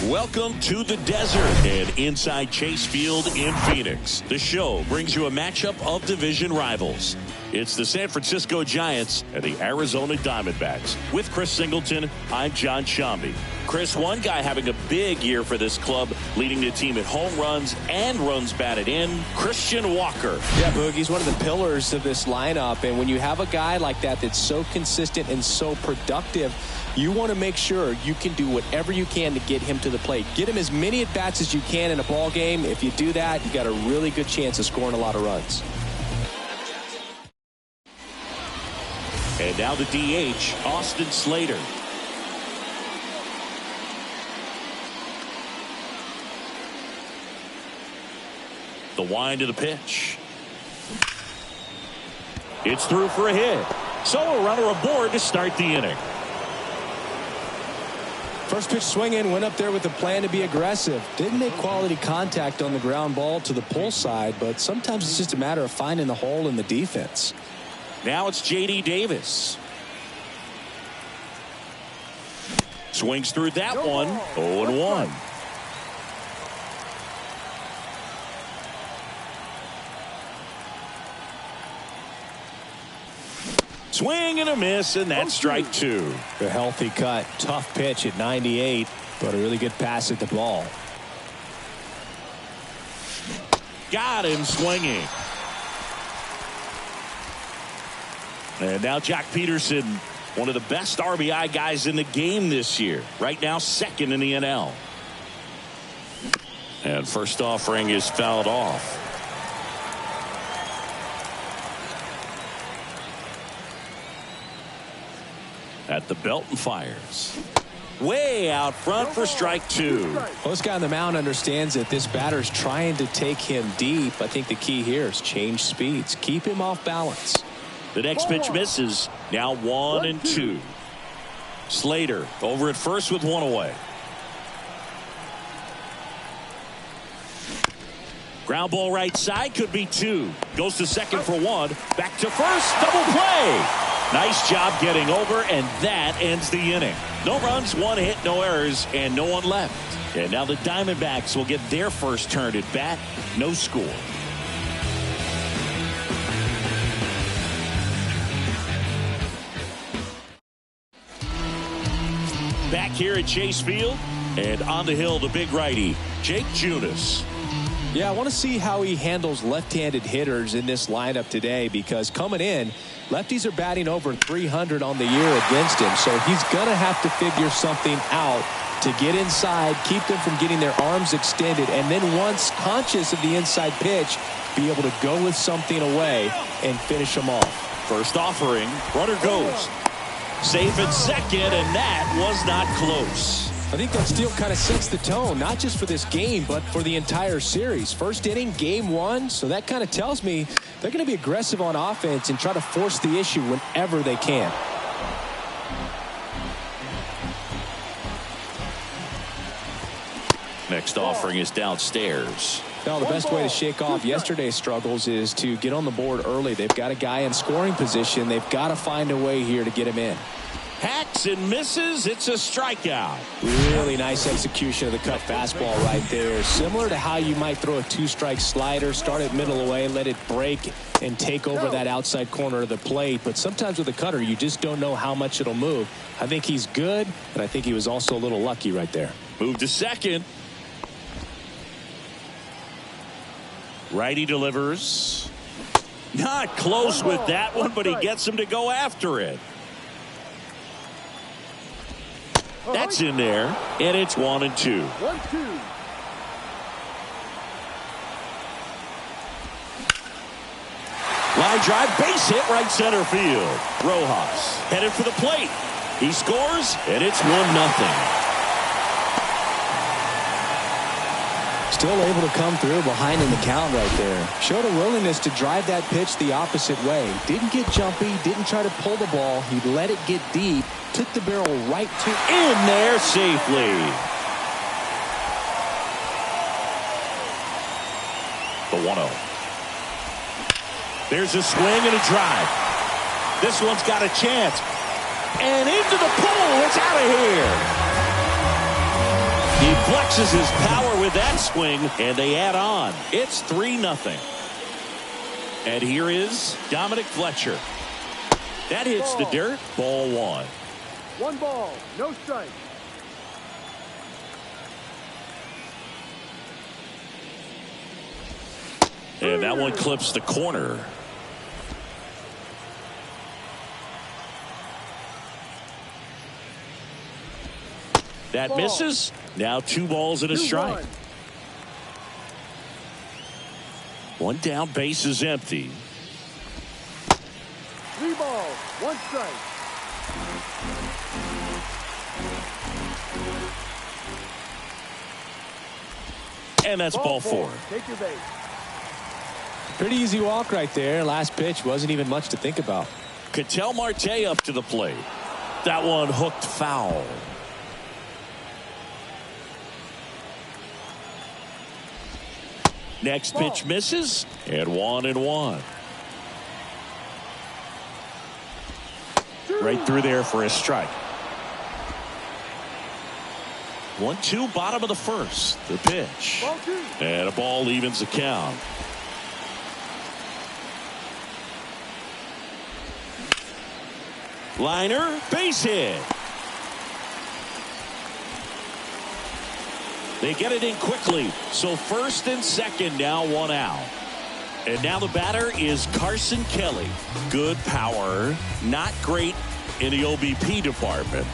Welcome to the desert and inside Chase Field in Phoenix. The show brings you a matchup of division rivals. It's the San Francisco Giants and the Arizona Diamondbacks. With Chris Singleton, I'm John Shambi. Chris, one guy having a big year for this club, leading the team in home runs and runs batted in, Christian Walker. Yeah, Boogie's one of the pillars of this lineup, and when you have a guy like that that's so consistent and so productive, you want to make sure you can do whatever you can to get him to the plate. Get him as many at-bats as you can in a ball game. If you do that, you got a really good chance of scoring a lot of runs. And now the DH, Austin Slater. The wind of the pitch. It's through for a hit. So a runner aboard to start the inning. First pitch swinging, went up there with a plan to be aggressive. Didn't make quality contact on the ground ball to the pull side, but sometimes it's just a matter of finding the hole in the defense. Now it's J.D. Davis. Swings through that one. 0-1. Swing and a miss, and that's strike two. A healthy cut. Tough pitch at 98, but a really good pass at the ball. Got him swinging. And now Jack Peterson, one of the best RBI guys in the game this year. Right now, second in the NL. And first offering is fouled off. At the belt and fires. Way out front for strike two. Well, this guy on the mound understands that this batter's trying to take him deep. I think the key here is change speeds. Keep him off balance. The next pitch misses. Now 1-2. Slater over at first with one away. Ground ball right side, could be two. Goes to second for one. Back to first. Double play. Nice job getting over, and that ends the inning. No runs, one hit, no errors, and no one left. And now the Diamondbacks will get their first turn at bat. No score. Back here at Chase Field, and on the hill, the big righty, Jake Junis. Yeah, I want to see how he handles left-handed hitters in this lineup today, because coming in, lefties are batting over 300 on the year against him, so he's going to have to figure something out to get inside, keep them from getting their arms extended, and then once conscious of the inside pitch, be able to go with something away and finish them off. First offering, runner goes. Safe at second, and that was not close. I think that steal kind of sets the tone, not just for this game, but for the entire series. First inning, game one, so that kind of tells me they're going to be aggressive on offense and try to force the issue whenever they can. Next offering is downstairs. Now, the best way to shake off yesterday's struggles is to get on the board early. They've got a guy in scoring position. They've got to find a way here to get him in. Hacks and misses. It's a strikeout. Really nice execution of the cut fastball right there. Similar to how you might throw a two-strike slider, start it middle away, let it break, and take over that outside corner of the plate. But sometimes with a cutter, you just don't know how much it'll move. I think he's good, and I think he was also a little lucky right there. Move to second. Righty delivers. Not close with that one, but he gets him to go after it. That's in there, and it's 1-2. Line drive, base hit, right center field. Rojas headed for the plate. He scores, and it's 1-0. Still able to come through behind in the count right there. Showed a willingness to drive that pitch the opposite way. Didn't get jumpy, didn't try to pull the ball. He let it get deep, took the barrel right to in there safely. The 1-0. There's a swing and a drive. This one's got a chance. And into the pool. It's out of here. He flexes his power with that swing, and they add on. It's 3-0. And here is Dominic Fletcher. That hits the dirt. Ball 1. 1 ball, no strike. And that one clips the corner. That misses. Now 2 balls and a strike. 1 down, base is empty. 3 balls, 1 strike. And that's ball 4. Take your base. Pretty easy walk right there. Last pitch wasn't even much to think about. Ketel Marte up to the plate. That one hooked foul. Next pitch misses, and 1-1. Right through there for a strike. 1-2, bottom of the first. The pitch. And a ball evens the count. Liner, base hit. They get it in quickly. So first and second, now 1 out. And now the batter is Carson Kelly. Good power, not great in the OBP department.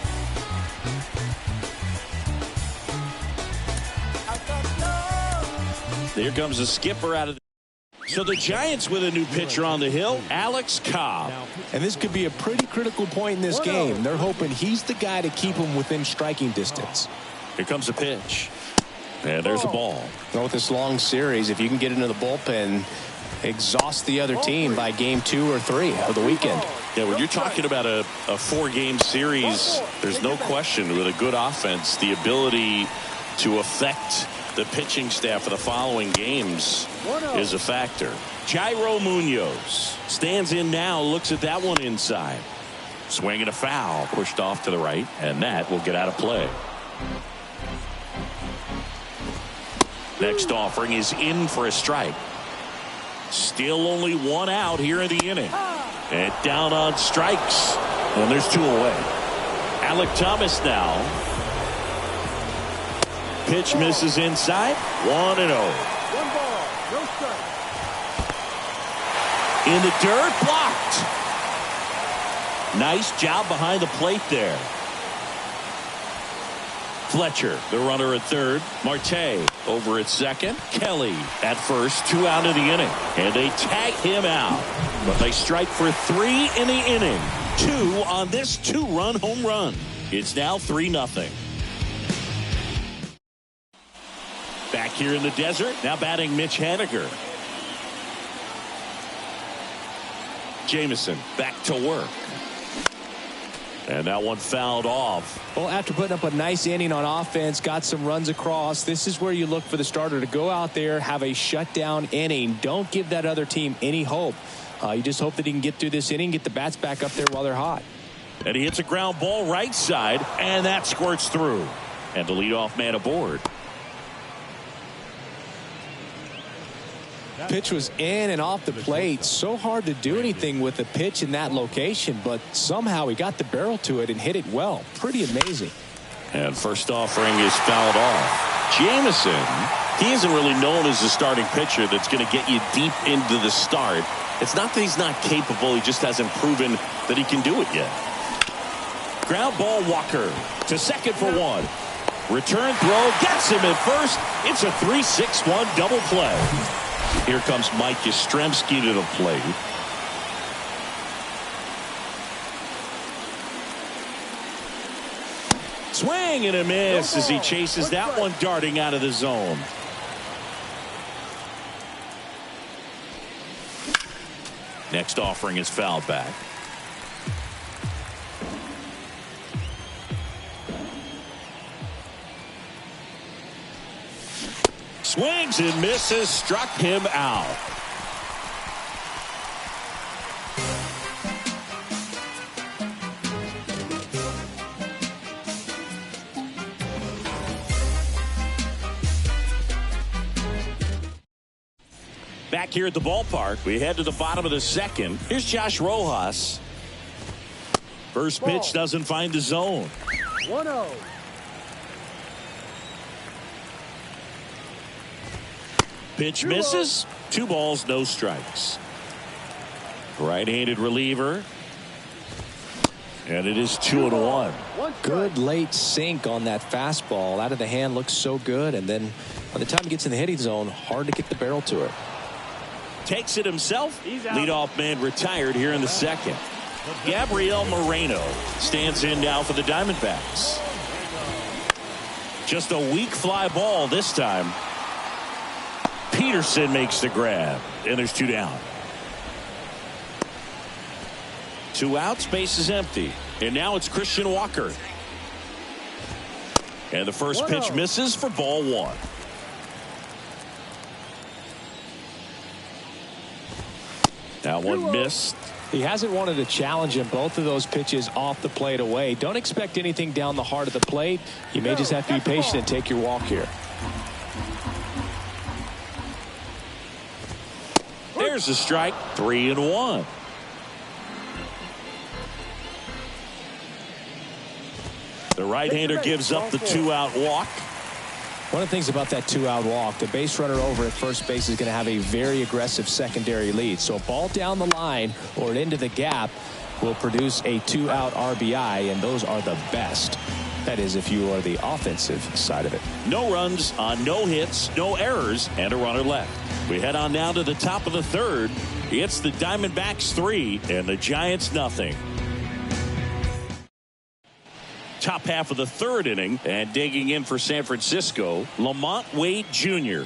There comes a skipper out of the... So the Giants with a new pitcher on the hill, Alex Cobb. And this could be a pretty critical point in this game. They're hoping he's the guy to keep them within striking distance. Here comes a pitch. And there's a ball. Well, with this long series, if you can get into the bullpen, exhaust the other team by game 2 or 3 of the weekend. Yeah, when you're talking about a 4-game series, there's no question with a good offense, the ability to affect the pitching staff for the following games is a factor. Jairo Munoz stands in now, looks at that one inside. Swinging a foul, pushed off to the right, and that will get out of play. Next offering is in for a strike. Still only 1 out here in the inning. And down on strikes. And there's 2 away. Alec Thomas now. Pitch misses inside. 1-0. 1 ball, no strike. In the dirt, blocked. Nice job behind the plate there. Fletcher, the runner at third. Marte over at second. Kelly at first. 2 out of the inning. And they tag him out. But they strike for 3 in the inning. 2 on this 2-run home run. It's now 3-0. Back here in the desert. Now batting Mitch Haniger. Jamison back to work. And that one fouled off. Well, after putting up a nice inning on offense, got some runs across, this is where you look for the starter to go out there, have a shutdown inning. Don't give that other team any hope. You just hope that he can get through this inning, get the bats back up there while they're hot. And he hits a ground ball right side, and that squirts through. And the leadoff man aboard. Pitch was in and off the plate. So hard to do anything with a pitch in that location, but somehow he got the barrel to it and hit it well. Pretty amazing. And first offering is fouled off. Jamison, he isn't really known as a starting pitcher that's going to get you deep into the start. It's not that he's not capable, he just hasn't proven that he can do it yet. Ground ball, Walker to second for 1. Return throw gets him at first. It's a 3-6-1 double play. Here comes Mike Yastrzemski to the plate. Swing and a miss as he chases that one darting out of the zone. Next offering is fouled back. Swings and misses, struck him out. Back here at the ballpark, we head to the bottom of the second. Here's Josh Rojas. First pitch doesn't find the zone. 1-0. Pitch misses. 2 balls, no strikes. Right-handed reliever. And it is 2-1. Good late sink on that fastball. Out of the hand, looks so good. And then by the time he gets in the hitting zone, hard to get the barrel to it. Takes it himself. Leadoff man retired here in the second. Gabriel Moreno stands in now for the Diamondbacks. Just a weak fly ball this time. Peterson makes the grab, and there's 2 down. 2 outs, base is empty. And now it's Christian Walker. And the first pitch misses for ball 1. That one missed. He hasn't wanted to challenge him. Both of those pitches off the plate away. Don't expect anything down the heart of the plate. You may just have to be patient and take your walk here. There's a strike. 3-1. The right-hander gives up the 2-out walk. One of the things about that 2-out walk, the base runner over at first base is going to have a very aggressive secondary lead. So a ball down the line or into the gap will produce a 2-out RBI, and those are the best. That is, if you are the offensive side of it. No runs on no hits, no errors, and a runner left. We head on now to the top of the third. It's the Diamondbacks 3 and the Giants nothing. Top half of the third inning, and digging in for San Francisco, Lamont Wade Jr.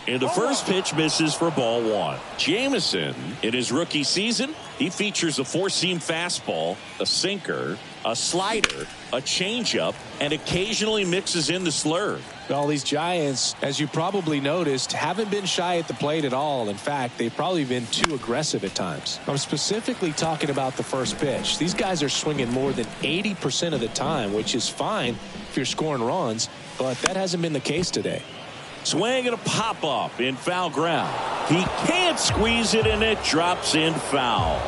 And the first pitch misses for ball 1. Jameson, in his rookie season, he features a 4-seam fastball, a sinker, a slider, a changeup, and occasionally mixes in the slurve. Well, these Giants, as you probably noticed, haven't been shy at the plate at all. In fact, they've probably been too aggressive at times. I'm specifically talking about the first pitch. These guys are swinging more than 80% of the time, which is fine if you're scoring runs, but that hasn't been the case today. Swing and a pop-up in foul ground. He can't squeeze it, and it drops in foul.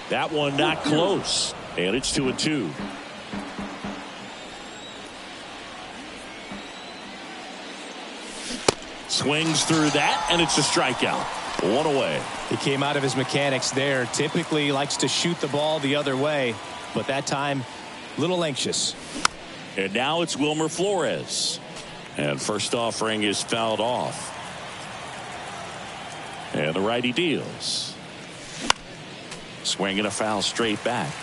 That one not close, and it's 2-2. Swings through that, and it's a strikeout. 1 away. He came out of his mechanics there. Typically he likes to shoot the ball the other way, but that time a little anxious. And now it's Wilmer Flores. And first offering is fouled off. And the righty deals. Swinging a foul straight back.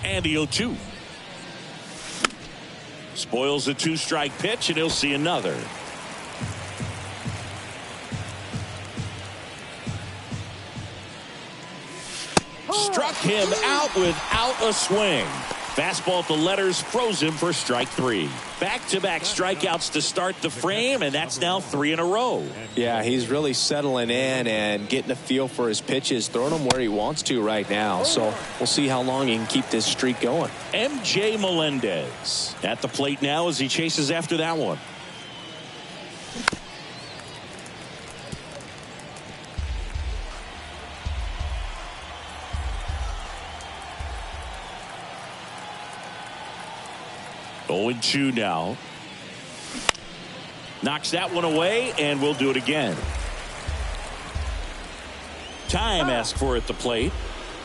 And the 0-2. Spoils a 2-strike pitch, and he'll see another. Struck him out without a swing. Fastball at the letters froze him for strike 3. Back-to-back strikeouts to start the frame, and that's now 3 in a row. Yeah, he's really settling in and getting a feel for his pitches, throwing them where he wants to right now. So we'll see how long he can keep this streak going. MJ Melendez at the plate now as he chases after that one. Oh, 0-2 now. Knocks that one away, and we'll do it again. Time asked for at the plate.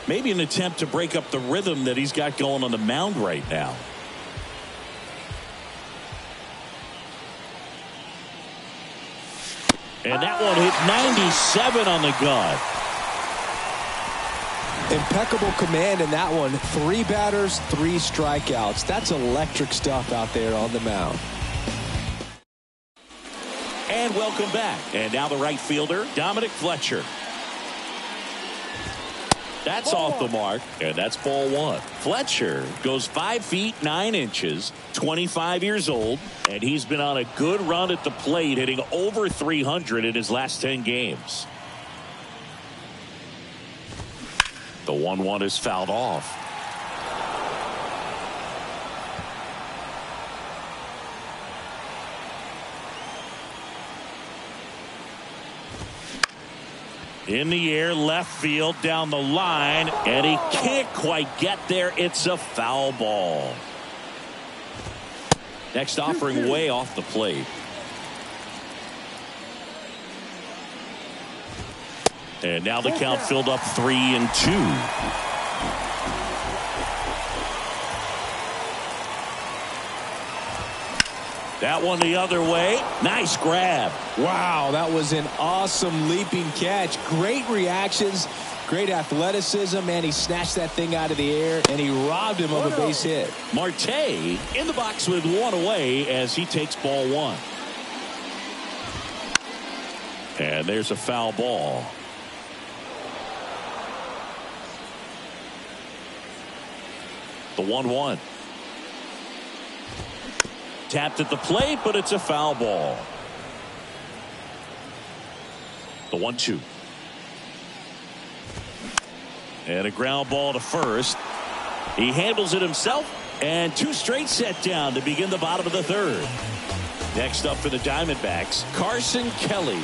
Maybe an attempt to break up the rhythm that he's got going on the mound right now. And that one hit 97 on the gun. Impeccable command in that one. 3 batters, 3 strikeouts. That's electric stuff out there on the mound. And welcome back. And now the right fielder, Dominic Fletcher. That's off the mark, and that's ball 1. Fletcher goes 5 feet 9 inches, 25 years old, and he's been on a good run at the plate, hitting over 300 in his last 10 games. The 1-1 is fouled off. In the air, left field, down the line, and he can't quite get there. It's a foul ball. Next offering way off the plate. And now the count filled up 3-2. That one the other way. Nice grab. Wow, that was an awesome leaping catch. Great reactions, great athleticism, and he snatched that thing out of the air, and he robbed him of a base hit. Marte in the box with one away as he takes ball one. And there's a foul ball. The 1-1. Tapped at the plate, but it's a foul ball. The 1-2. And a ground ball to first. He handles it himself, and two straight set down to begin the bottom of the third. Next up for the Diamondbacks, Carson Kelly.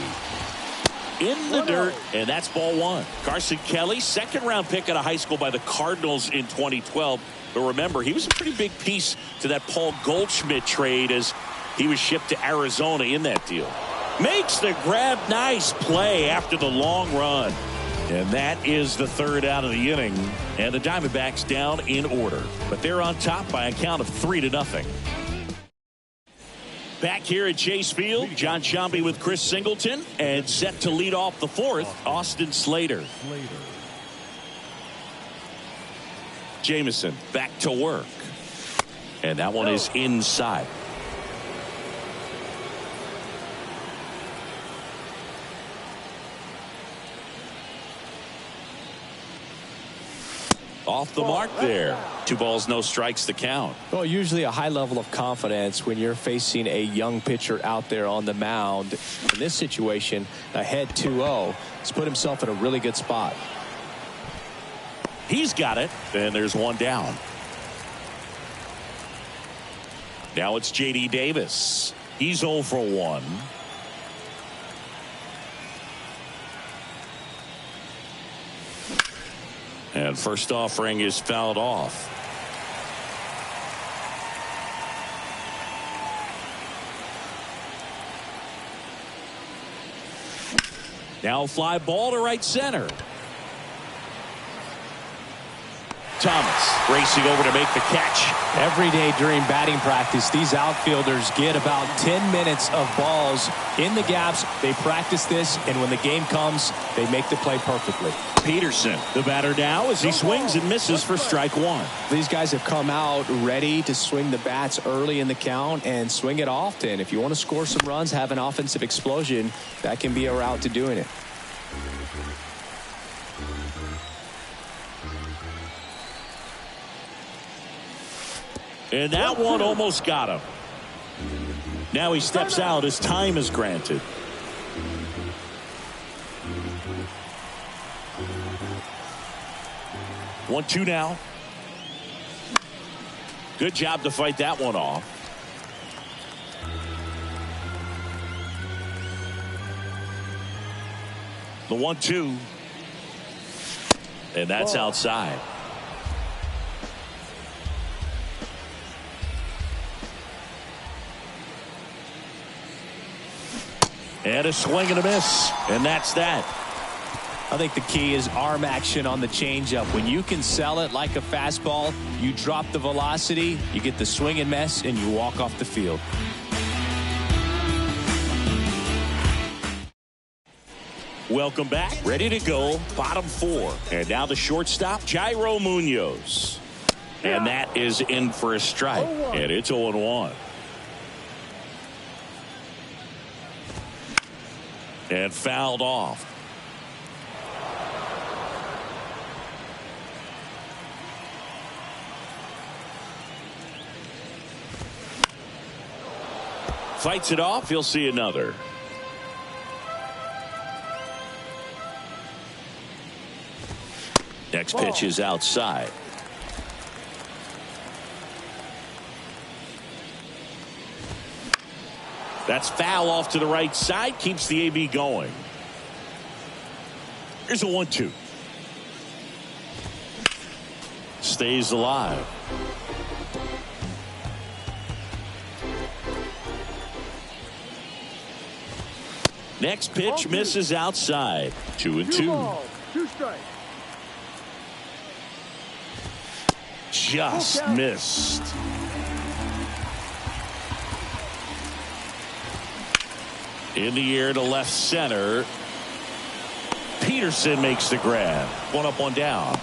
In the dirt, and that's ball one. Carson Kelly, second-round pick out of high school by the Cardinals in 2012. But remember, he was a pretty big piece to that Paul Goldschmidt trade as he was shipped to Arizona in that deal. Makes the grab. Nice play after the long run. And that is the third out of the inning. And the Diamondbacks down in order. But they're on top by a count of 3-0. Back here at Chase Field, John Sciambi with Chris Singleton. And set to lead off the fourth, Austin Slater. Jamison back to work. And that one is inside. Off the mark there. 2 balls, no strikes to count. Well, usually a high level of confidence when you're facing a young pitcher out there on the mound. In this situation, ahead 2-0. He's put himself in a really good spot. He's got it, and there's one down. Now it's J.D. Davis. He's 0 for 1. And first offering is fouled off. Now fly ball to right center. Thomas racing over to make the catch. Every day during batting practice, these outfielders get about 10 minutes of balls in the gaps. They practice this, and when the game comes, they make the play perfectly. Peterson, the batter now, as he swings and misses for strike one. These guys have come out ready to swing the bats early in the count and swing it often. If you want to score some runs, have an offensive explosion, that can be a route to doing it. And that one almost got him. Now he steps out as time is granted. One, two now. Good job to fight that one off. The 1-2. And that's outside. And a swing and a miss. And that's that. I think the key is arm action on the changeup. When you can sell it like a fastball, you drop the velocity, you get the swing and miss, and you walk off the field. Welcome back. Ready to go. Bottom four. And now the shortstop, Jairo Munoz. And that is in for a strike. And it's 0-1. And fouled off. Fights it off. He'll see another. Next pitch is outside. That's foul off to the right side. Keeps the AB going. Here's a 1-2. Stays alive. Next pitch misses outside. 2-2. 2 strikes. Just missed. In the air to left center. Peterson makes the grab. 1 up, 1 down.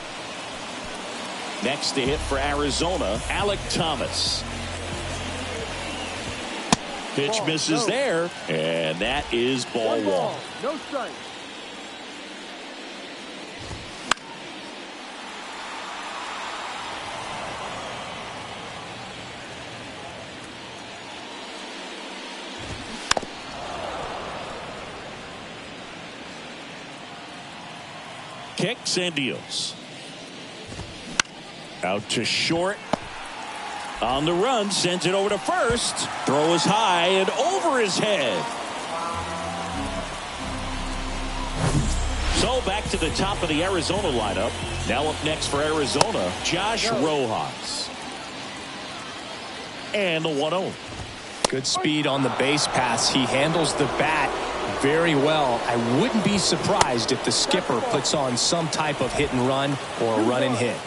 Next to hit for Arizona, Alec Thomas. Pitch misses there, and that is ball 1. No strike. Kicks and deals. Out to short. On the run, sends it over to first. Throw is high and over his head. So back to the top of the Arizona lineup. Now up next for Arizona, Josh Rojas. And the 1-0. Good speed on the base pass. He handles the bat very well. I wouldn't be surprised if the skipper puts on some type of hit and run or a run and hit.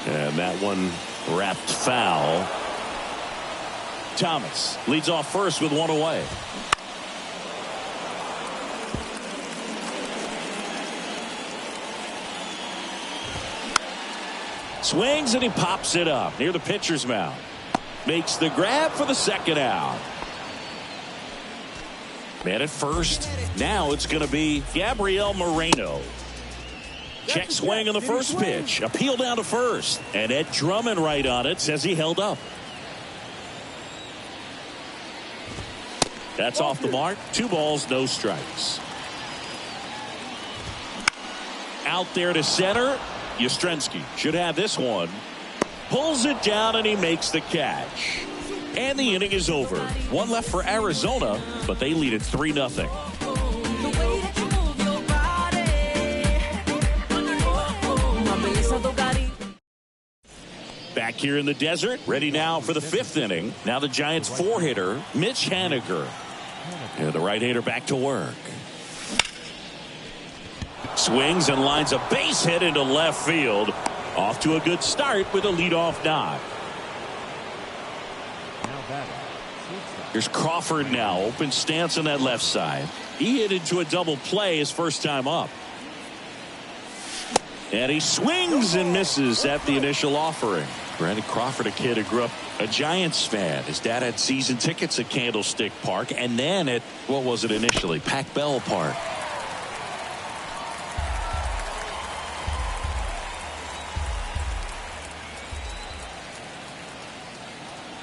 And that one wrapped foul. Thomas leads off first with 1 away. Swings and he pops it up near the pitcher's mound. Makes the grab for the second out. Man at first. Now it's going to be Gabriel Moreno. Check swing on the first pitch. Appeal down to first. And Ed Drummond right on it says he held up. That's off the mark. 2 balls, no strikes. Out there to center. Yastrzemski should have this one. Pulls it down and he makes the catch. And the inning is over. 1 left for Arizona, but they lead it 3-0. Back here in the desert, ready now for the 5th inning. Now the Giants 4-hitter, Mitch Haniger. And the right-hander back to work. Swings and lines a base hit into left field. Off to a good start with a leadoff knock. Here's Crawford now. Open stance on that left side. He hit into a double play his first time up. And he swings and misses at the initial offering. Brandon Crawford, a kid who grew up a Giants fan. His dad had season tickets at Candlestick Park and then at, what was it initially, Pac Bell Park.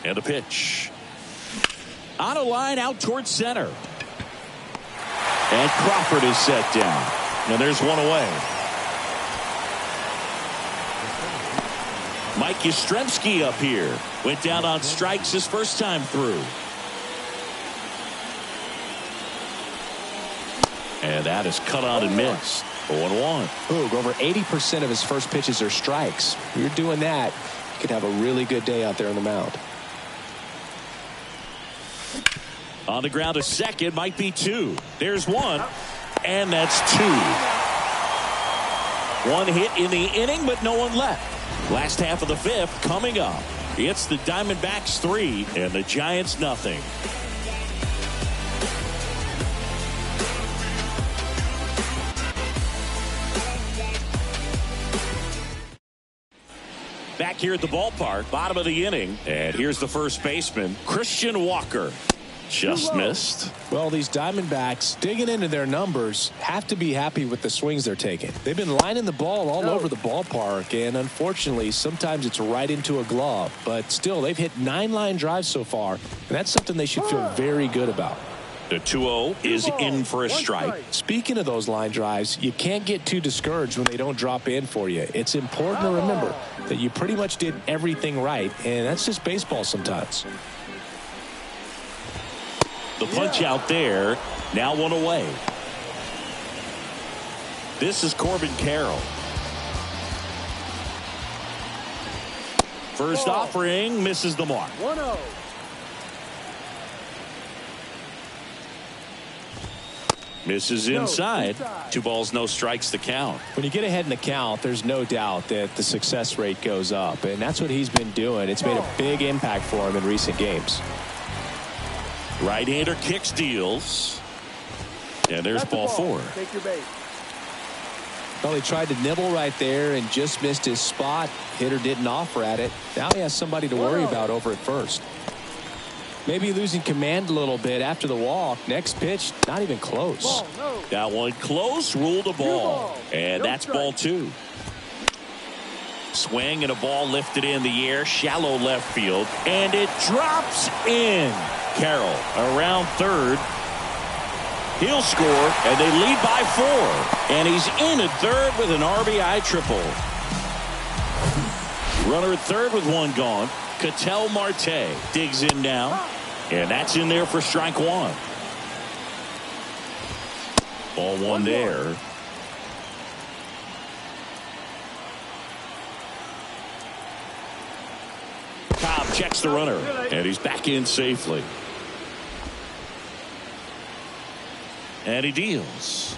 And a pitch. On a line out towards center. And Crawford is set down. And there's 1 away. Mike Yastrzemski up here. Went down on strikes his first time through. And that is cut on and missed. 0-1. Boog, over 80% of his first pitches are strikes. If you're doing that, you could have a really good day out there on the mound. On the ground to second, might be 2. There's 1. And that's 2. 1 hit in the inning, but no one left. Last half of the 5th coming up. It's the Diamondbacks 3 and the Giants nothing. Back here at the ballpark, bottom of the inning. And here's the first baseman, Christian Walker. Just missed. Well, these Diamondbacks, digging into their numbers, have to be happy with the swings they're taking. They've been lining the ball all over the ballpark, and unfortunately, sometimes it's right into a glove. But still, they've hit 9 line drives so far, and that's something they should feel very good about. The 2-0 is in for a strike. Speaking of those line drives, you can't get too discouraged when they don't drop in for you. It's important to remember that you pretty much did everything right, and that's just baseball sometimes. The punch out there, Now one away. This is Corbin Carroll. First offering misses the mark. 1-0. Misses inside. 2 balls, no strikes to count. When you get ahead in the count, there's no doubt that the success rate goes up, and that's what he's been doing. It's made a big impact for him in recent games. Right-hander kicks, deals. And there's ball 4. Take your base. Well, he tried to nibble right there and just missed his spot. Hitter didn't offer at it. Now he has somebody to worry about over at first. Maybe losing command a little bit after the walk. Next pitch, not even close. Ball, no. That one close, ruled a ball. And that's ball 2. Swing and a ball lifted in the air, shallow left field, and it drops in. Carroll around third. He'll score, and they lead by 4. And he's in at third with an RBI triple. Runner at third with 1 gone. Ketel Marte digs in now. And that's in there for strike 1. Ball 1 there. Cobb checks the runner, and he's back in safely. And he deals.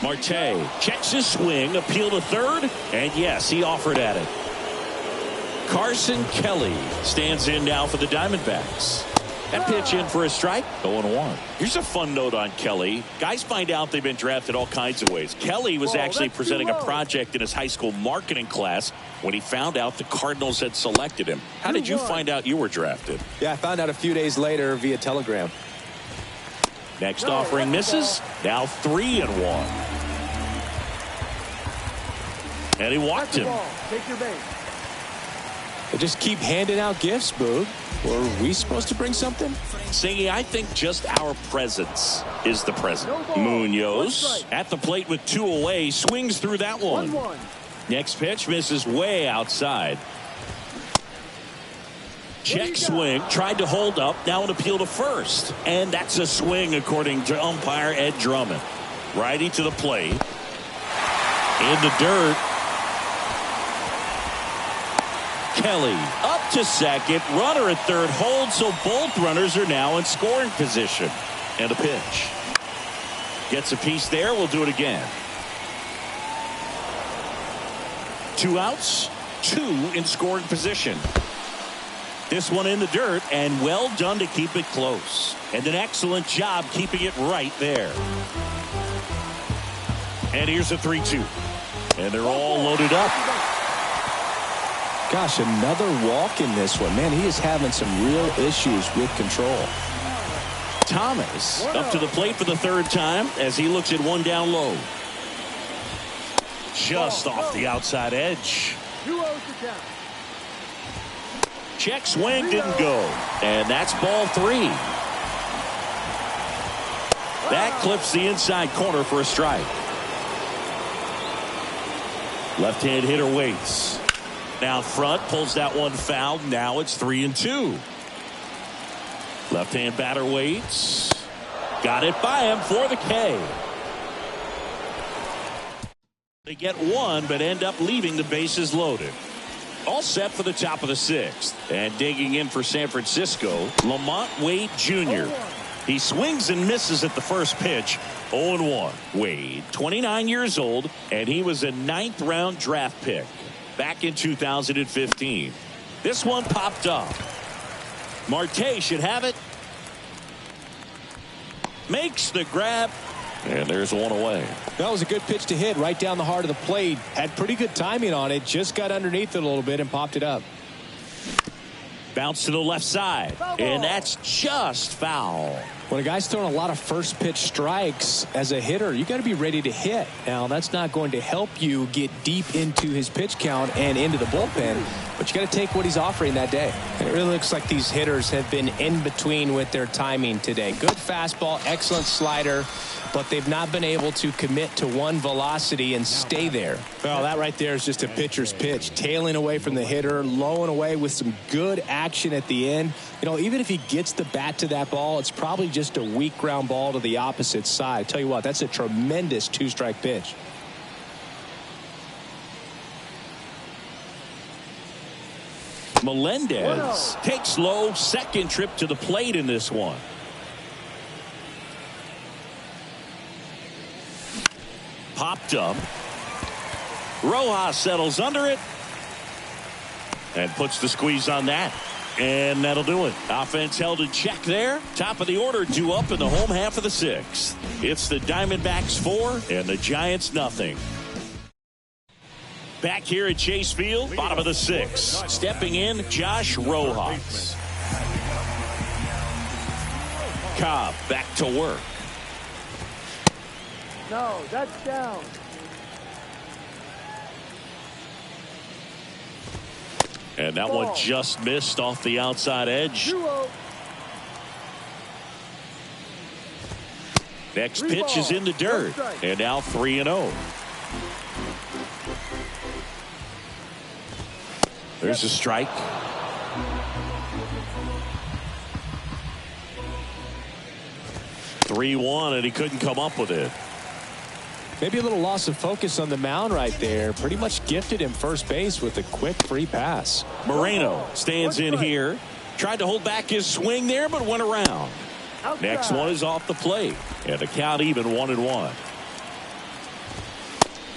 Marte checks his swing, appeal to third, and yes, he offered at it. Carson Kelly stands in now for the Diamondbacks. That pitch in for a strike, 0-1. Here's a fun note on Kelly. Guys find out they've been drafted all kinds of ways. Kelly was actually presenting a project in his high school marketing class when he found out the Cardinals had selected him. How did you find out you were drafted? Yeah, I found out a few days later via telegram. Next offering misses. Now 3-1. And he walked him. Take your base. They just keep handing out gifts, Boog. Were we supposed to bring something? Singy, I think just our presence is the present. Munoz at the plate with 2 away, swings through that one. 1-1. Next pitch misses way outside. Check swing, tried to hold up, now an appeal to first. And that's a swing according to umpire Ed Drummond. Righty to the plate. In the dirt. Kelly up to second, runner at third holds, so both runners are now in scoring position. And a pitch. Gets a piece there, we'll do it again. 2 outs, 2 in scoring position. This one in the dirt, and well done to keep it close. And an excellent job keeping it right there. And here's a 3-2. And they're all loaded up. Gosh, another walk in this one. Man, he is having some real issues with control. Thomas up to the plate for the 3rd time as he looks at 1 down low. Just off the outside edge. 2-0 to count. Check swing didn't go. And that's ball 3. That clips the inside corner for a strike. Left-hand hitter waits. Now front, pulls that one foul. Now it's 3-2. Left-hand batter waits. Got it by him for the K. They get 1, but end up leaving the bases loaded. All set for the top of the 6th. And digging in for San Francisco, Lamont Wade Jr. He swings and misses at the first pitch. 0-1. Wade, 29 years old, and he was a 9th round draft pick back in 2015. This one popped up. Marte should have it. Makes the grab. And there's 1 away. That was a good pitch to hit right down the heart of the plate. Had pretty good timing on it. Just got underneath it a little bit and popped it up. Bounce to the left side. And that's just foul. When a guy's throwing a lot of first pitch strikes as a hitter, you got to be ready to hit. Now, that's not going to help you get deep into his pitch count and into the bullpen, but you got to take what he's offering that day. And it really looks like these hitters have been in between with their timing today. Good fastball, excellent slider, but they've not been able to commit to one velocity and stay there. Well, that right there is just a pitcher's pitch. Tailing away from the hitter, low and away with some good action at the end. You know, even if he gets the bat to that ball, it's probably just a weak ground ball to the opposite side. I tell you what, that's a tremendous two-strike pitch. Melendez takes low, second trip to the plate in this one. Popped up. Rojas settles under it and puts the squeeze on that. And that'll do it. Offense held in check there. Top of the order due up in the home half of the sixth. It's the Diamondbacks 4 and the Giants nothing. Back here at Chase Field, bottom of the sixth. Stepping in, Josh Rojas. Cobb back to work. No, that's down. And that one just missed off the outside edge. Next pitch is in the dirt. And now 3-0. There's a strike. (3-1) and he couldn't come up with it. Maybe a little loss of focus on the mound right there. Pretty much gifted him first base with a quick free pass. Moreno stands in here. Tried to hold back his swing there, but went around. Next one is off the plate. And the count even 1-1.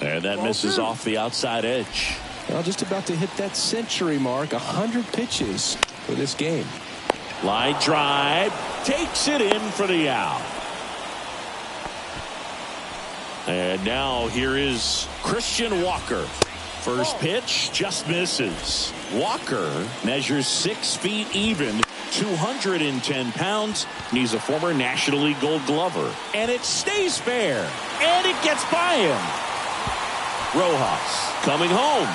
And that misses off the outside edge. Well, just about to hit that century mark. 100 pitches for this game. Line drive. Takes it in for the out. And now here is Christian Walker. First pitch just misses. Walker measures 6 feet even, 210 pounds. And he's a former National League Gold Glover. And it stays fair. And it gets by him. Rojas coming home.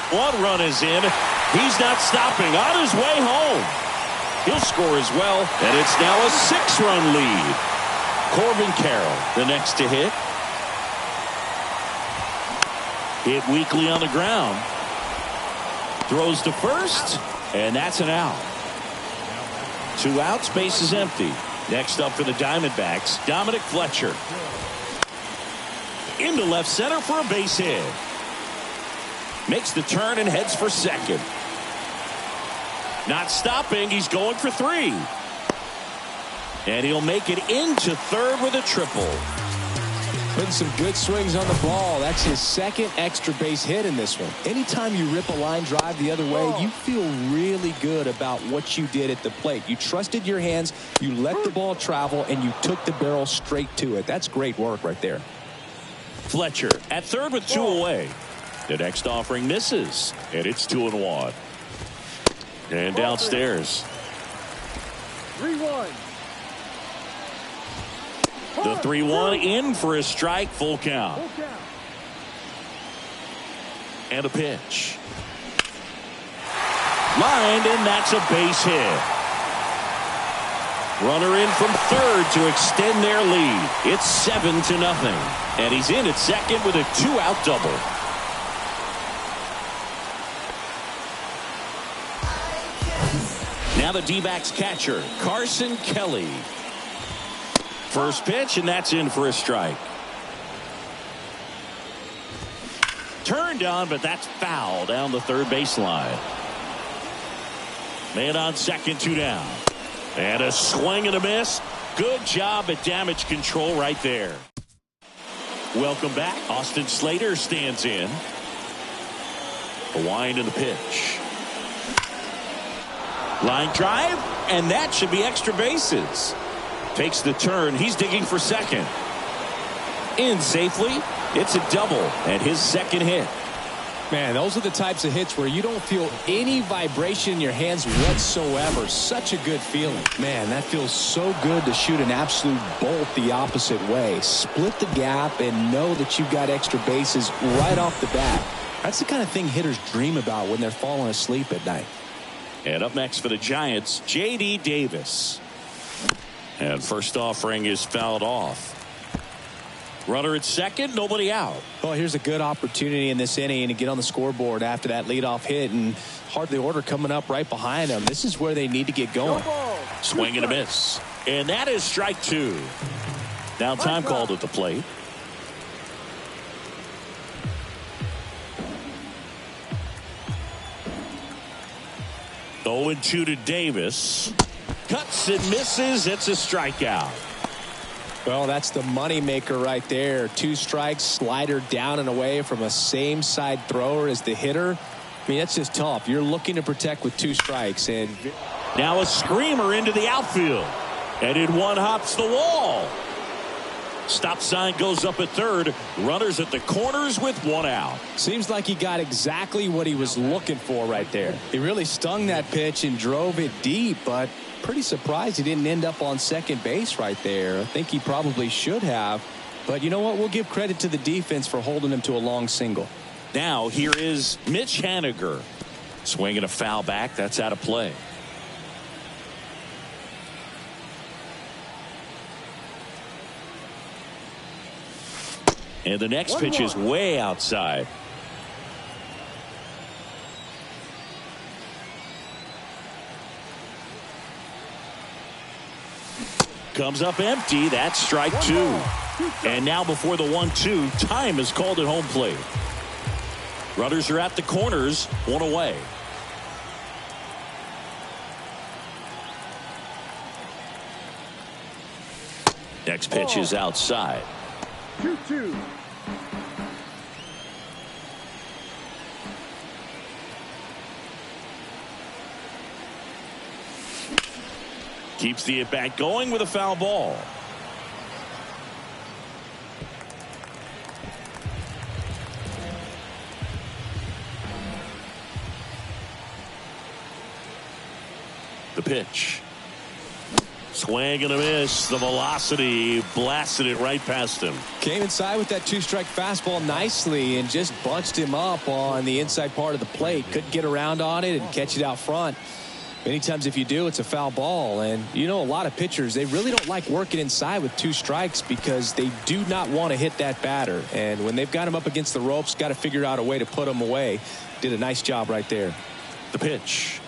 One run is in. He's not stopping. On his way home. He'll score as well. And it's now a 6-run lead. Corbin Carroll, the next to hit. Hit weakly on the ground. Throws to first, and that's an out. 2 outs, base is empty. Next up for the Diamondbacks, Dominic Fletcher. Into left center for a base hit. Makes the turn and heads for second. Not stopping, he's going for 3. And he'll make it into third with a triple. Putting some good swings on the ball. That's his second extra base hit in this one. Anytime you rip a line drive the other way, you feel really good about what you did at the plate. You trusted your hands, you let the ball travel, and you took the barrel straight to it. That's great work right there. Fletcher at third with 2 away. The next offering misses, and it's 2-1. And downstairs. 3-1. The 3-1 in for a strike, full count. And a pitch. Lined, and that's a base hit. Runner in from third to extend their lead. It's 7-0. And he's in at second with a 2-out double. Now the D-backs catcher, Carson Kelly. First pitch, and that's in for a strike. Turned on, but that's foul down the third baseline. Man on second, 2 down. And a swing and a miss. Good job at damage control right there. Welcome back. Austin Slater stands in. A wind in the pitch. Line drive, and that should be extra bases. Takes the turn. He's digging for second. In safely. It's a double and his second hit. Man, those are the types of hits where you don't feel any vibration in your hands whatsoever. Such a good feeling. Man, that feels so good to shoot an absolute bolt the opposite way. Split the gap and know that you've got extra bases right off the bat. That's the kind of thing hitters dream about when they're falling asleep at night. And up next for the Giants, J.D. Davis. And first offering is fouled off. Runner at second, nobody out. Well, here's a good opportunity in this inning to get on the scoreboard after that leadoff hit, and hardly order coming up right behind them. This is where they need to get going. Swing and a miss. And that is strike two. Now time called at the plate. Oh, and 2 to Davis. Cuts and misses. It's a strikeout. Well, that's the money maker right there. 2 strikes, slider down and away from a same side thrower as the hitter. I mean, that's just tough. You're looking to protect with 2 strikes. And now a screamer into the outfield. And in one hops the wall. Stop sign goes up at third. Runners at the corners with 1 out. Seems like he got exactly what he was looking for right there. He really stung that pitch and drove it deep, but pretty surprised he didn't end up on second base right there. I think he probably should have. But you know what? We'll give credit to the defense for holding him to a long single. Now here is Mitch Haniger. Swinging a foul back. That's out of play. And the next pitch is way outside. Comes up empty. That's strike 2. And now before the 1-2, time is called at home plate. Runners are at the corners, 1 away. Next pitch is outside. 2-2. Keeps the at-bat going with a foul ball. The pitch. Swing and a miss. The velocity blasted it right past him. Came inside with that 2-strike fastball nicely and just bunched him up on the inside part of the plate. Couldn't get around on it and catch it out front. Many times if you do, it's a foul ball. And you know, a lot of pitchers, they really don't like working inside with 2 strikes because they do not want to hit that batter. And when they've got him up against the ropes, got to figure out a way to put him away. Did a nice job right there. The pitch.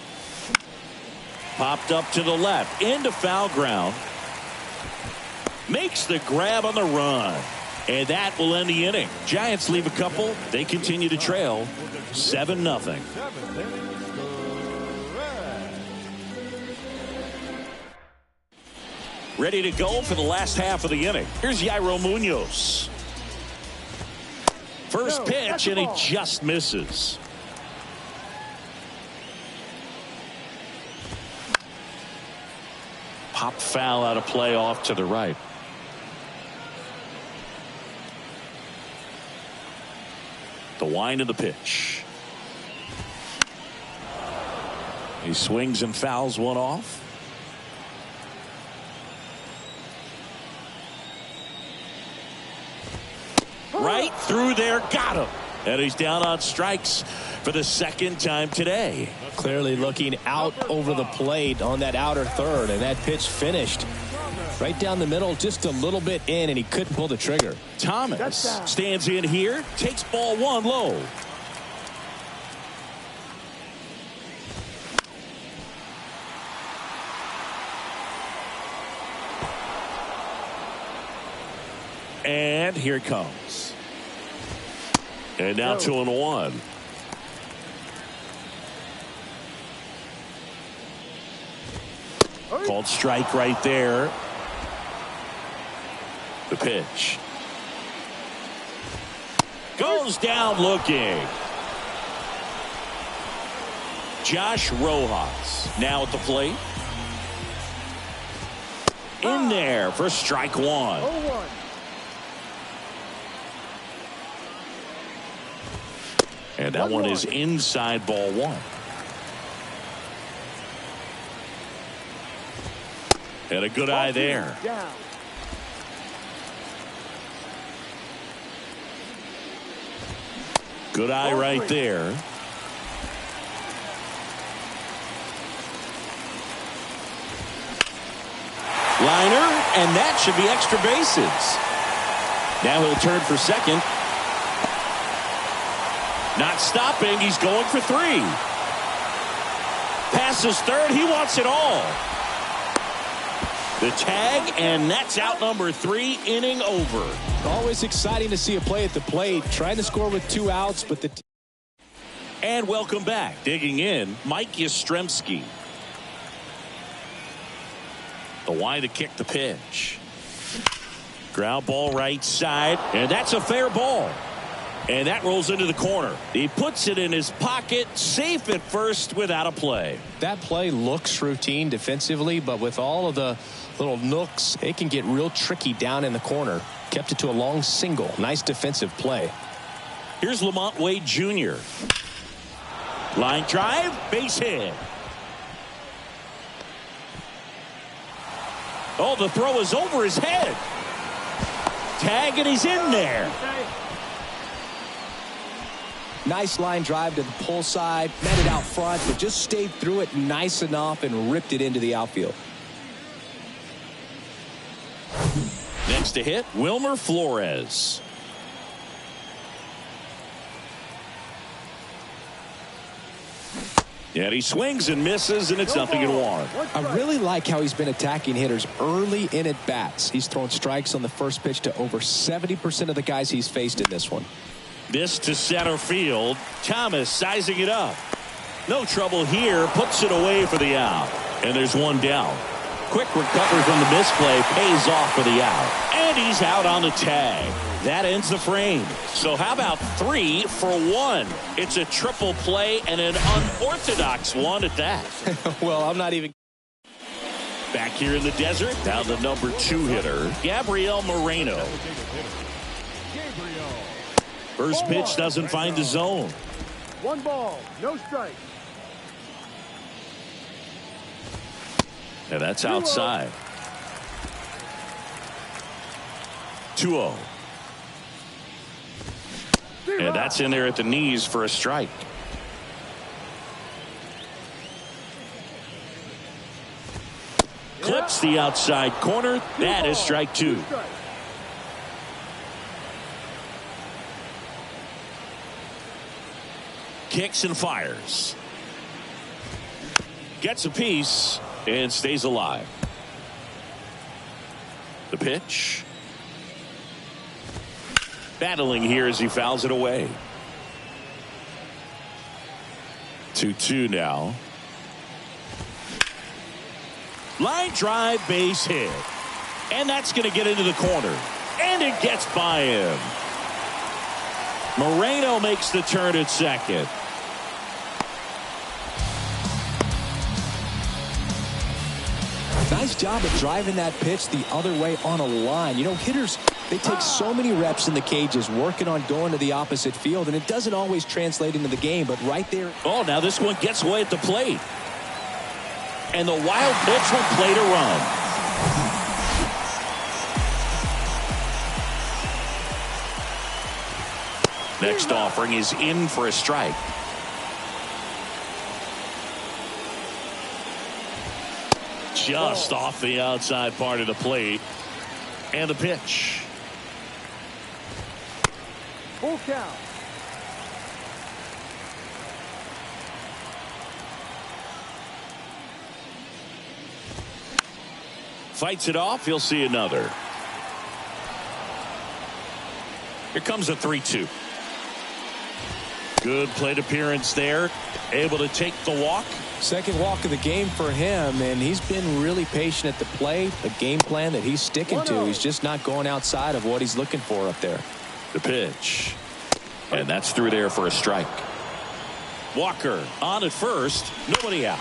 Popped up to the left into foul ground. Makes the grab on the run. And that will end the inning. Giants leave a couple. They continue to trail 7-0. Ready to go for the last half of the inning. Here's Yairo Munoz. First pitch, and he just misses. Pop foul out of play off to the right. The wind of the pitch. He swings and fouls one off. Right through there, got him. And he's down on strikes for the second time today. Clearly looking out over the plate on that outer third, and that pitch finished right down the middle, just a little bit in, and he couldn't pull the trigger. Thomas stands in here, takes ball 1 low. And here it comes. And now 2-1. Called strike right there. The pitch. Goes down looking. Josh Rojas now at the plate. In there for strike 1. 0-1. And that one is inside ball one. And a good eye there. Good eye right there. Liner, and that should be extra bases. Now he'll turn for second. Not stopping. He's going for three. Passes third. He wants it all. The tag, and that's out number 3, inning over. Always exciting to see a play at the plate. Trying to score with 2 outs, but the... And welcome back. Digging in, Mike Yastrzemski. The wide to kick the pitch. Ground ball right side, and that's a fair ball. And that rolls into the corner. He puts it in his pocket, safe at first without a play. That play looks routine defensively, but with all of the little nooks, it can get real tricky down in the corner. Kept it to a long single. Nice defensive play. Here's Lamont Wade Jr. Line drive, base hit. Oh, the throw is over his head. Tag, and he's in there. Nice line drive to the pull side. Met it out front, but just stayed through it nice enough and ripped it into the outfield. Next to hit, Wilmer Flores. And he swings and misses, and it's nothing in one. I really like how he's been attacking hitters early in at bats. He's thrown strikes on the first pitch to over 70% of the guys he's faced in this one. This to center field. Thomas sizing it up. No trouble here. Puts it away for the out. And there's one down. Quick recovery from the misplay. Pays off for the out. And he's out on the tag. That ends the frame. So how about 3 for 1? It's a triple play and an unorthodox one at that. Well, I'm not even. Back here in the desert. Now the number 2 hitter, Gabriel Moreno. First pitch doesn't find the zone. 1 ball, no strike. And that's outside. 2-0. And that's in there at the knees for a strike. Clips the outside corner. That is strike 2. Kicks and fires. Gets a piece and stays alive. The pitch. Battling here as he fouls it away. 2-2 now. Line drive, base hit. And that's going to get into the corner. And it gets by him. Moreno makes the turn at second. Nice job of driving that pitch the other way on a line. You know, hitters, they take so many reps in the cages working on going to the opposite field, and it doesn't always translate into the game, but right there. Oh, now this one gets away at the plate. And the wild pitch will play to run. Next offering is in for a strike. Just off the outside part of the plate. And the pitch. Full count. Fights it off. He'll see another. Here comes a 3-2. Good plate appearance there. Able to take the walk. Second walk of the game for him, and he's been really patient at the plate. The game plan that he's sticking to. He's just not going outside of what he's looking for up there. The pitch. And that's through there for a strike. Walker on at first. Nobody out.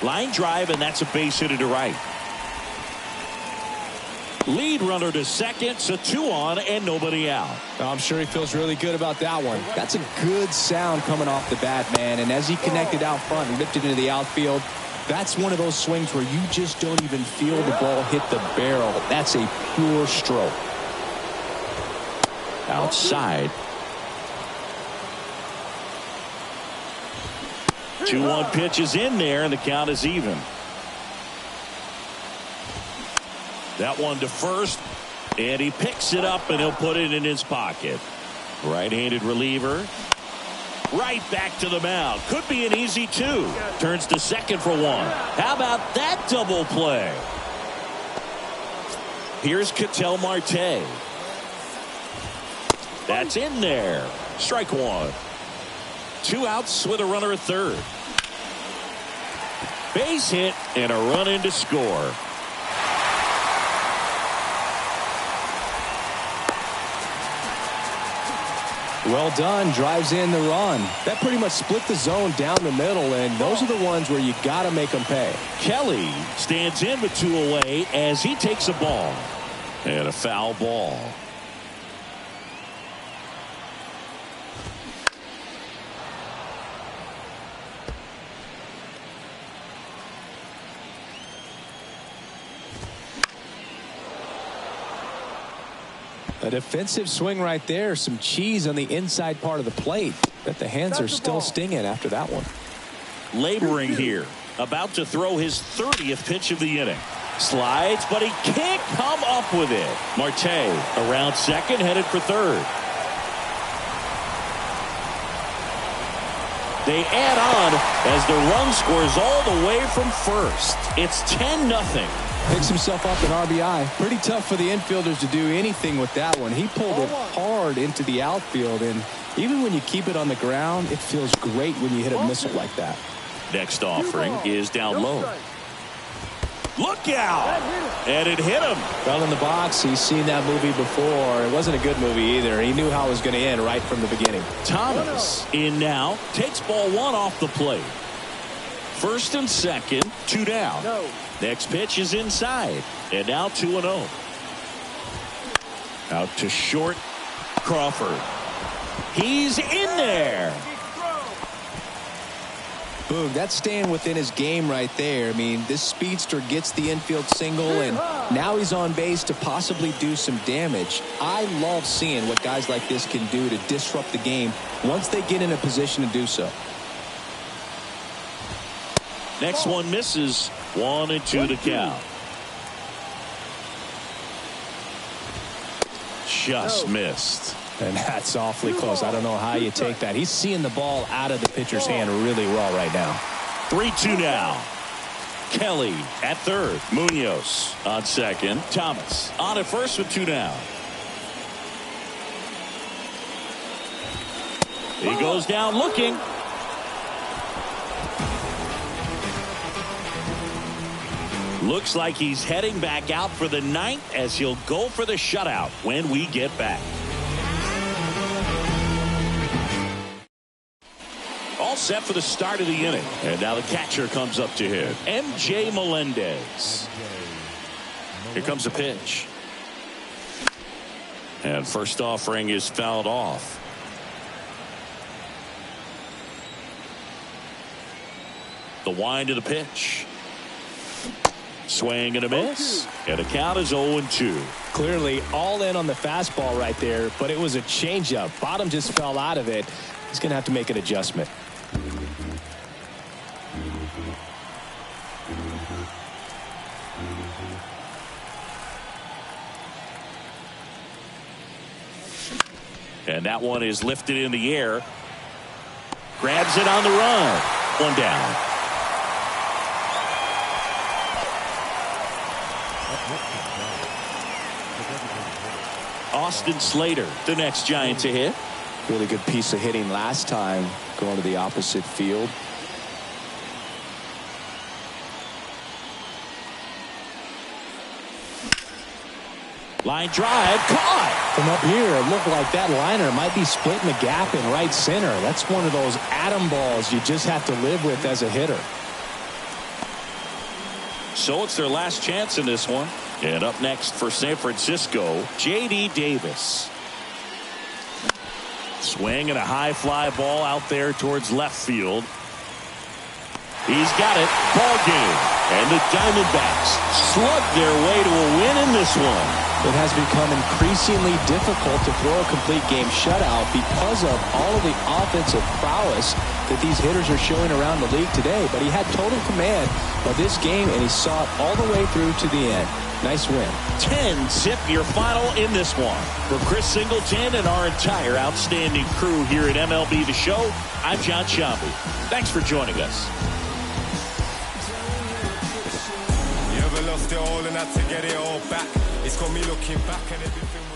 Line drive, and that's a base hit to right. Lead runner to second, so 2 on and nobody out. I'm sure he feels really good about that one. That's a good sound coming off the bat, man. And as he connected out front and ripped it into the outfield, that's one of those swings where you just don't even feel the ball hit the barrel. That's a pure stroke. Outside. 2-1 pitch is in there, and the count is even. That one to first, and he picks it up, and he'll put it in his pocket. Right-handed reliever. Right back to the mound. Could be an easy 2. Turns to second for 1. How about that double play? Here's Ketel Marte. That's in there. Strike 1. 2 outs with a runner at third. Base hit and a run in to score. Well done. Drives in the run. That pretty much split the zone down the middle, and those are the ones where you got to make them pay. Kelly stands in with 2 away as he takes a ball. And a foul ball. A defensive swing right there. Some cheese on the inside part of the plate. But the hands are still stinging after that one. Laboring here. About to throw his 30th pitch of the inning. Slides, but he can't come up with it. Marte around second, headed for third. They add on as the run scores all the way from first. It's 10-0. Picks himself up an RBI. Pretty tough for the infielders to do anything with that one. He pulled it hard into the outfield, and even when you keep it on the ground, it feels great when you hit a missile like that. Next offering is down low. Look out! And it hit him. Fell in the box. He's seen that movie before. It wasn't a good movie either. He knew how it was going to end right from the beginning. Thomas in now. Takes ball 1 off the plate. First and second, 2 down. Next pitch is inside. And now 2-0. Out to short, Crawford. He's in there. Boom, that's staying within his game right there. I mean, this speedster gets the infield single, and now he's on base to possibly do some damage. I love seeing what guys like this can do to disrupt the game once they get in a position to do so. Next one misses. 1-2 to count. Just missed. And that's awfully close. I don't know how you take that. He's seeing the ball out of the pitcher's hand really well right now. 3-2 now. Kelly at third. Munoz on second. Thomas on at first with 2 down. He goes down looking. Looks like he's heading back out for the 9th as he'll go for the shutout when we get back. All set for the start of the inning. And now the catcher comes up to hit. MJ Melendez. Here comes a pitch. And first offering is fouled off. The wind of the pitch. Swing and a miss. And the count is 0-2. Clearly all in on the fastball right there, but it was a changeup. Bottom just fell out of it. He's going to have to make an adjustment. And that one is lifted in the air. Grabs it on the run. 1 down. Austin Slater, the next Giant to hit. Really good piece of hitting last time, going to the opposite field. Line drive, caught. From up here, it looked like that liner might be splitting the gap in right center. That's one of those atom balls you just have to live with as a hitter. So it's their last chance in this one. And up next for San Francisco, J.D. Davis. Swing and a high fly ball out there towards left field. He's got it. Ball game. And the Diamondbacks slug their way to a win in this one. It has become increasingly difficult to throw a complete game shutout because of all of the offensive prowess that these hitters are showing around the league today. But he had total command of this game, and he saw it all the way through to the end. Nice win. 10-zip your final in this one. For Chris Singleton and our entire outstanding crew here at MLB The Show, I'm John Shambi. Thanks for joining us. You ever lost it all and had to get it all back? It's got me looking back and everything.